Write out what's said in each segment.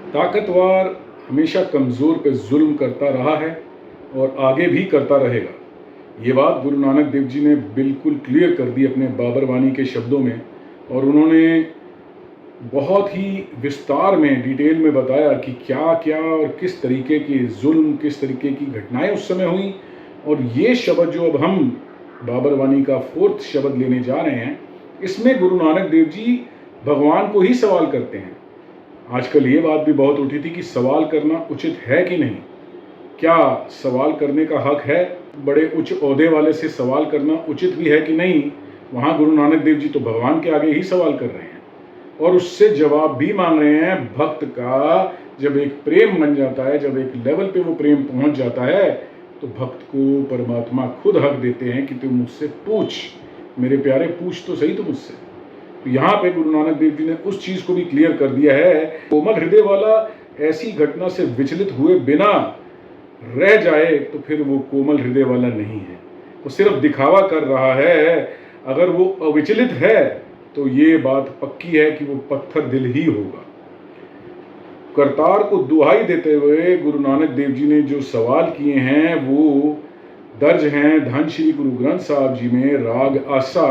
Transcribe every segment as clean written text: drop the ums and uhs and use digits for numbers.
ताकतवर हमेशा कमज़ोर पे जुल्म करता रहा है और आगे भी करता रहेगा। ये बात गुरु नानक देव जी ने बिल्कुल क्लियर कर दी अपने बाबर वाणी के शब्दों में, और उन्होंने बहुत ही विस्तार में डिटेल में बताया कि क्या क्या और किस तरीके की जुल्म, किस तरीके की घटनाएं उस समय हुई। और ये शब्द जो अब हम बाबर वाणी का 4th शब्द लेने जा रहे हैं, इसमें गुरु नानक देव जी भगवान को ही सवाल करते हैं। आजकल ये बात भी बहुत उठी थी कि सवाल करना उचित है कि नहीं, क्या सवाल करने का हक है, बड़े उच्च ओहदे वाले से सवाल करना उचित भी है कि नहीं। वहाँ गुरु नानक देव जी तो भगवान के आगे ही सवाल कर रहे हैं और उससे जवाब भी मांग रहे हैं। भक्त का जब एक प्रेम बन जाता है, जब एक लेवल पे वो प्रेम पहुंच जाता है, तो भक्त को परमात्मा खुद हक देते हैं कि तू मुझसे पूछ, मेरे प्यारे पूछ तो सही तू मुझसे। तो यहाँ पे गुरु नानक देव जी ने उस चीज़ को भी क्लियर कर दिया है। कोमल हृदय वाला ऐसी घटना से विचलित हुए बिना रह जाए तो फिर वो कोमल हृदय वाला नहीं है, वो सिर्फ दिखावा कर रहा है। अगर वो अविचलित है तो ये बात पक्की है कि वो पत्थर दिल ही होगा। करतार को दुहाई देते हुए गुरु नानक देव जी ने जो सवाल किए हैं वो दर्ज हैं धन श्री गुरु ग्रंथ साहब जी में, राग आसा,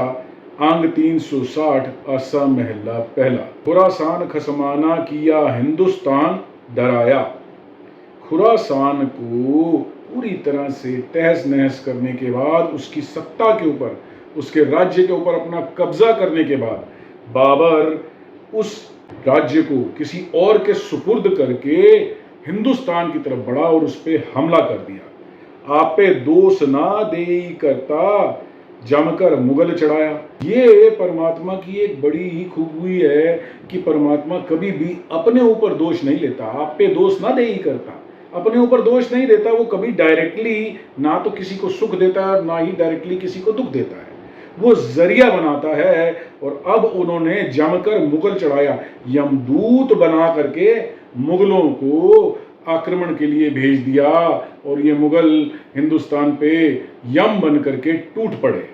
अंग 360, आसा महला पहला। खुरासान खसमाना किया हिंदुस्तान डराया। खुरासान को पूरी तरह से तहस नहस करने के बाद, उसकी सत्ता के ऊपर, उसके राज्य के ऊपर अपना कब्जा करने के बाद, बाबर उस राज्य को किसी और के सुपुर्द करके हिंदुस्तान की तरफ बढ़ा और उस पर हमला कर दिया। आपे दोष ना देई करता, जमकर मुगल चढ़ाया। ये परमात्मा की एक बड़ी ही खूबी है कि परमात्मा कभी भी अपने ऊपर दोष नहीं लेता। आप पे दोष ना देई करता, अपने ऊपर दोष नहीं देता। वो कभी डायरेक्टली ना तो किसी को सुख देता है, ना ही डायरेक्टली किसी को दुख देता है। वो जरिया बनाता है। और अब उन्होंने जमकर मुगल चढ़ाया, यमदूत बना करके मुगलों को आक्रमण के लिए भेज दिया और ये मुगल हिंदुस्तान पे यम बन करके टूट पड़े।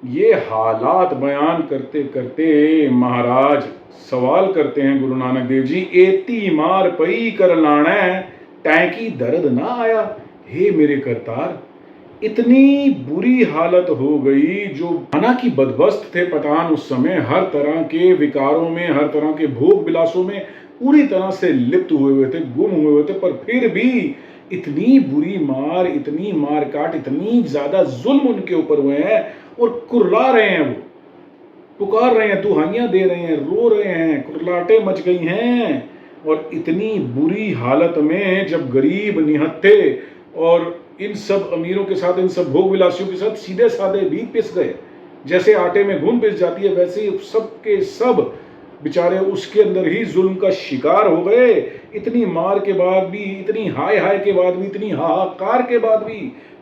ये हालात बयान करते करते महाराज सवाल करते हैं गुरु नानक देव जी, एती मार पई कर लाणे टैंकी दर्द ना आया। हे मेरे करतार, इतनी बुरी हालत हो गई। जो माना कि बदबस्त थे पठान उस समय, हर तरह के विकारों में, हर तरह के भोग विलासों में पूरी तरह से लिप्त हुए थे, गुम हुए थे, पर फिर भी इतनी बुरी मार, इतनी मार काट, इतनी ज्यादा जुल्म उनके ऊपर हुए हैं और कुर्ला रहे हैं। वो पुकार रहे हैं, दुहाइयां दे रहे हैं, रो रहे हैं, कुर्लाटे मच गई हैं। और इतनी बुरी हालत में जब गरीब निहत्थे और इन सब अमीरों के साथ, इन सब भोग विलासियों के साथ सीधे साधे भी पिस गए, जैसे आटे में घुन पिस जाती है, वैसे ही सब के सब बेचारे उसके अंदर ही जुल्म का शिकार हो गए। इतनी मार के बाद भी, इतनी हाय हाय के बाद भी, इतनी हाहाकार के बाद भी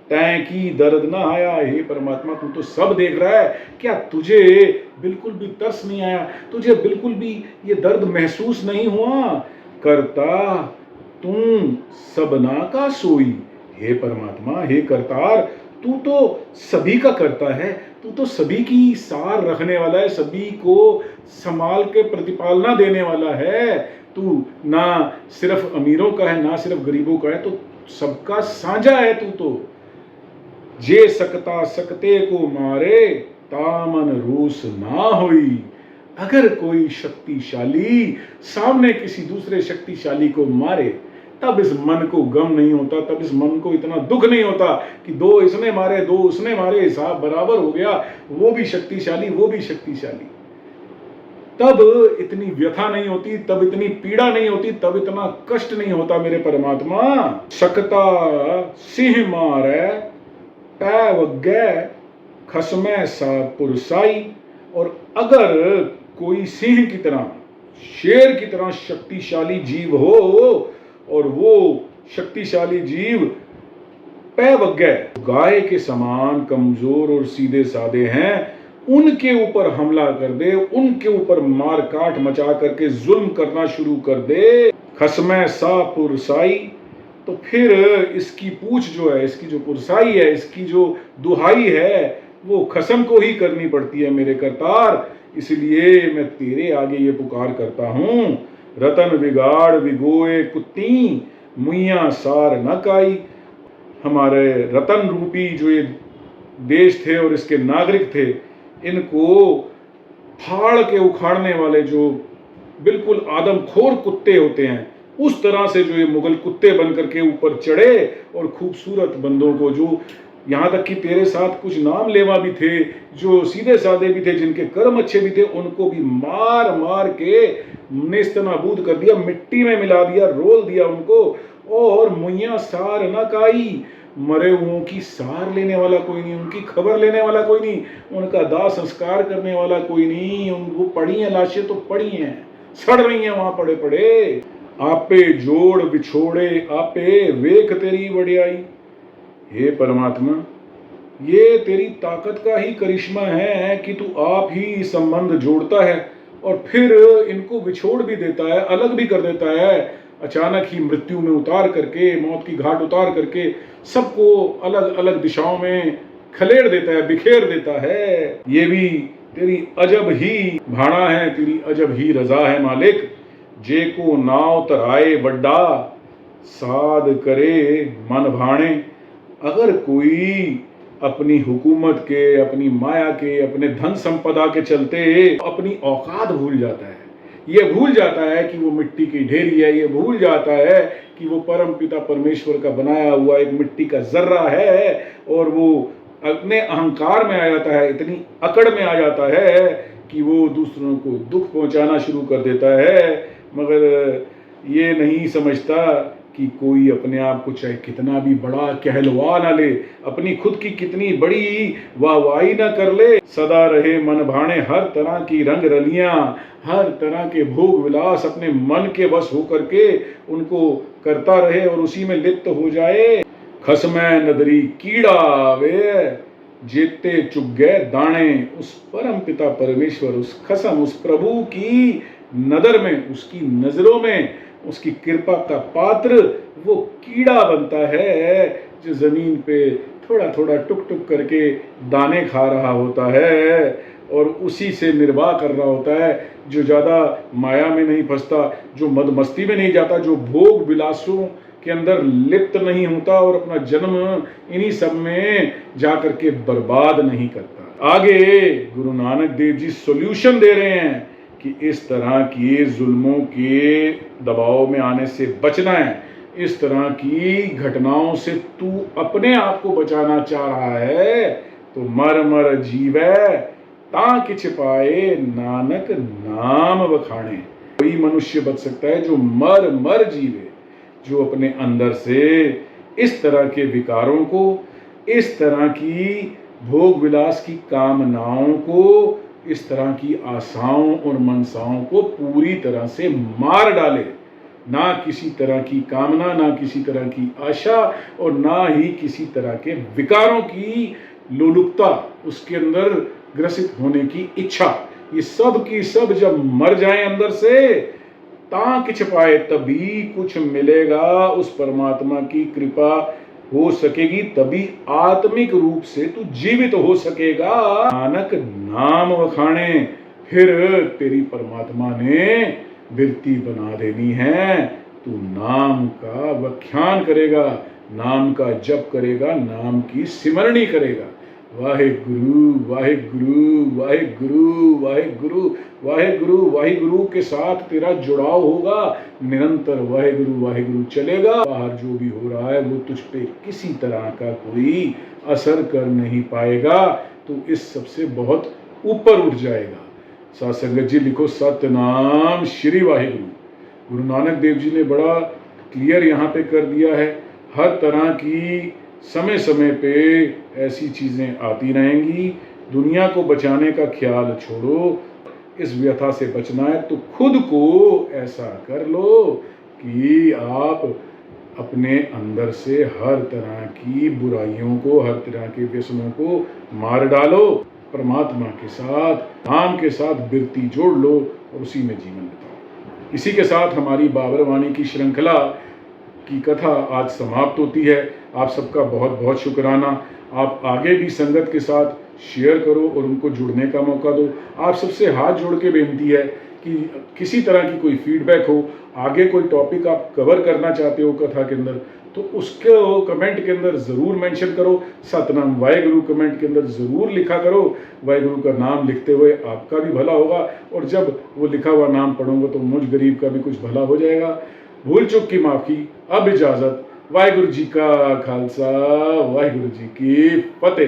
टैंकी दर्द ना आया। हे परमात्मा, तू तो सब देख रहा है, क्या तुझे बिल्कुल भी तरस नहीं आया? तुझे बिल्कुल भी ये दर्द महसूस नहीं हुआ? करता तुम सबना का सोई। हे परमात्मा, हे करतार, तू तो सभी का करता है, तू तो सभी की सार रखने वाला है, सभी को संभाल के प्रतिपालना देने वाला है। तू ना सिर्फ अमीरों का है, ना सिर्फ गरीबों का है, तो सबका साझा है। तू तो जे सकता सकते को मारे, तामन रूस ना होई। अगर कोई शक्तिशाली सामने किसी दूसरे शक्तिशाली को मारे, तब इस मन को गम नहीं होता, तब इस मन को इतना दुख नहीं होता कि दो इसने मारे, दो उसने मारे, हिसाब बराबर हो गया, वो भी शक्तिशाली, वो भी शक्तिशाली। तब इतनी व्यथा नहीं होती, तब इतनी पीड़ा नहीं होती, तब इतना कष्ट नहीं होता। मेरे परमात्मा, सकता सिंह मारे पैव गै खसमै सा पुरसाई। और अगर कोई सिंह की तरह, शेर की तरह शक्तिशाली जीव हो और वो शक्तिशाली जीव पैवज्ञ, गाय के समान कमजोर और सीधे साधे हैं, उनके ऊपर हमला कर दे, उनके ऊपर मार काट मचा करके जुल्म करना शुरू कर दे, खसमै सा पुरसाई, तो फिर इसकी पूछ जो है, इसकी जो पुरसाई है, इसकी जो दुहाई है, वो खसम को ही करनी पड़ती है मेरे करतार। इसलिए मैं तेरे आगे ये पुकार करता हूँ, रतन विगाड़ विगोए कुत्ती, मुइया सार न काई। हमारे रतन रूपी जो ये देश थे और इसके नागरिक थे, इनको फाड़ के उखाड़ने वाले जो बिल्कुल आदमखोर कुत्ते होते हैं, उस तरह से जो ये मुगल कुत्ते बन करके ऊपर चढ़े और खूबसूरत बंदों को, जो यहाँ तक कि तेरे साथ कुछ नाम लेवा भी थे, जो सीधे साधे भी थे, जिनके कर्म अच्छे भी थे, उनको भी मार मार के नेस्तनाबूद कर दिया, मिट्टी में मिला दिया, रोल दिया उनको। और मुइया सार न काई, मरे हुओं की सार लेने वाला कोई नहीं, उनकी खबर लेने वाला कोई नहीं, उनका दाह संस्कार करने वाला कोई नहीं। वो पड़ी हैं लाशें, तो पड़ी हैं, सड़ रही हैं वहां पड़े पड़े। आपे जोड़ बिछोड़े आपे वेख तेरी वड्याई। हे परमात्मा, ये तेरी ताकत का ही करिश्मा है कि तू आप ही संबंध जोड़ता है और फिर इनको विछोड़ भी देता है, अलग भी कर देता है, अचानक ही मृत्यु में उतार करके, मौत की घाट उतार करके सबको अलग अलग दिशाओं में खलेड़ देता है, बिखेर देता है। ये भी तेरी अजब ही भाणा है, तेरी अजब ही रजा है मालिक। जे को नाव तराए वड्डा, साध करे मन भाणे। अगर कोई अपनी हुकूमत के, अपनी माया के, अपने धन संपदा के चलते अपनी औकात भूल जाता है, ये भूल जाता है कि वो मिट्टी की ढेरी है, ये भूल जाता है कि वो परम पिता परमेश्वर का बनाया हुआ एक मिट्टी का जर्रा है, और वो अपने अहंकार में आ जाता है, इतनी अकड़ में आ जाता है कि वो दूसरों को दुख पहुंचाना शुरू कर देता है। मगर ये नहीं समझता कि कोई अपने आप को चाहे कितना भी बड़ा कहलवा ना ले, अपनी खुद की कितनी बड़ी वाहवाही ना कर ले, सदा रहे मन भाने हर तरह की रंग रलियां, हर तरह के भोग विलास अपने मन के वश होकर के उनको करता रहे और उसी में लिप्त हो जाए। खसमै नदरी कीड़ा वे, जेते चुग्गे दाने। उस परम पिता परमेश्वर, उस खसम, उस प्रभु की नजर में, उसकी नजरों में, उसकी कृपा का पात्र वो कीड़ा बनता है जो जमीन पे थोड़ा थोड़ा टुक टुक करके दाने खा रहा होता है और उसी से निर्वाह कर रहा होता है, जो ज़्यादा माया में नहीं फंसता, जो मदमस्ती में नहीं जाता, जो भोग विलासों के अंदर लिप्त नहीं होता और अपना जन्म इन्हीं सब में जाकर के बर्बाद नहीं करता। आगे गुरु नानक देव जी सॉल्यूशन दे रहे हैं कि इस तरह के जुल्मों के दबाव में आने से बचना है, इस तरह की घटनाओं से तू अपने आप को बचाना चाह रहा है तो मर मर जीवै ता किछ पाए, नानक नाम बखाने। कोई मनुष्य बच सकता है जो मर मर जीवे, जो अपने अंदर से इस तरह के विकारों को, इस तरह की भोग विलास की कामनाओं को, इस तरह की आशाओं और मनसाओं को पूरी तरह से मार डाले। ना किसी तरह की कामना, ना किसी तरह की आशा और ना ही किसी तरह के विकारों की लोलुपता, उसके अंदर ग्रसित होने की इच्छा, ये सब की सब जब मर जाए अंदर से, ता किछ पाए, तभी कुछ मिलेगा। उस परमात्मा की कृपा हो सकेगी, तभी आत्मिक रूप से तू जीवित हो सकेगा। नानक नाम वखाणे, फिर तेरी परमात्मा ने बिरती बना देनी है, तू नाम का व्याख्यान करेगा, नाम का जप करेगा, नाम की सिमरनी करेगा। वाहेगुरु वाहेगुरु वाहेगुरु वाहेगुरु वाहेगुरु वाहेगुरु के साथ तेरा जुड़ाव होगा, निरंतर वाहेगुरु वाहेगुरु चलेगा। बाहर जो भी हो रहा है वो तुझ पे किसी तरह का कोई असर कर नहीं पाएगा, तो इस सबसे बहुत ऊपर उठ जाएगा। साथ संगत जी लिखो सतनाम श्री वाहेगुरु। गुरु नानक देव जी ने बड़ा क्लियर यहाँ पे कर दिया है, हर तरह की समय समय पे ऐसी चीज़ें आती रहेंगी। दुनिया को बचाने का ख्याल छोड़ो, इस व्यथा से बचना है तो खुद को ऐसा कर लो कि आप अपने अंदर से हर तरह की बुराइयों को, हर तरह के व्यसनों को मार डालो, परमात्मा के साथ, नाम के साथ बिरती जोड़ लो और उसी में जीवन बिताओ। इसी के साथ हमारी बाबर वाणी की श्रृंखला की कथा आज समाप्त होती है। आप सबका बहुत बहुत शुक्राना। आप आगे भी संगत के साथ शेयर करो और उनको जुड़ने का मौका दो। आप सबसे हाथ जोड़ के बेनती है कि किसी तरह की कोई फीडबैक हो आगे कोई टॉपिक आप कवर करना चाहते हो कथा के अंदर, तो उसके कमेंट के अंदर ज़रूर मेंशन करो। सतनाम वाहेगुरु कमेंट के अंदर ज़रूर लिखा करो। वाहेगुरु का नाम लिखते हुए आपका भी भला होगा, और जब वो लिखा हुआ नाम पढ़ूंगा तो मुझ गरीब का भी कुछ भला हो जाएगा। भूल चूक की माफ़ी, अब इजाज़त। वाहेगुरु जी का खालसा, वाहेगुरु जी की फतेह।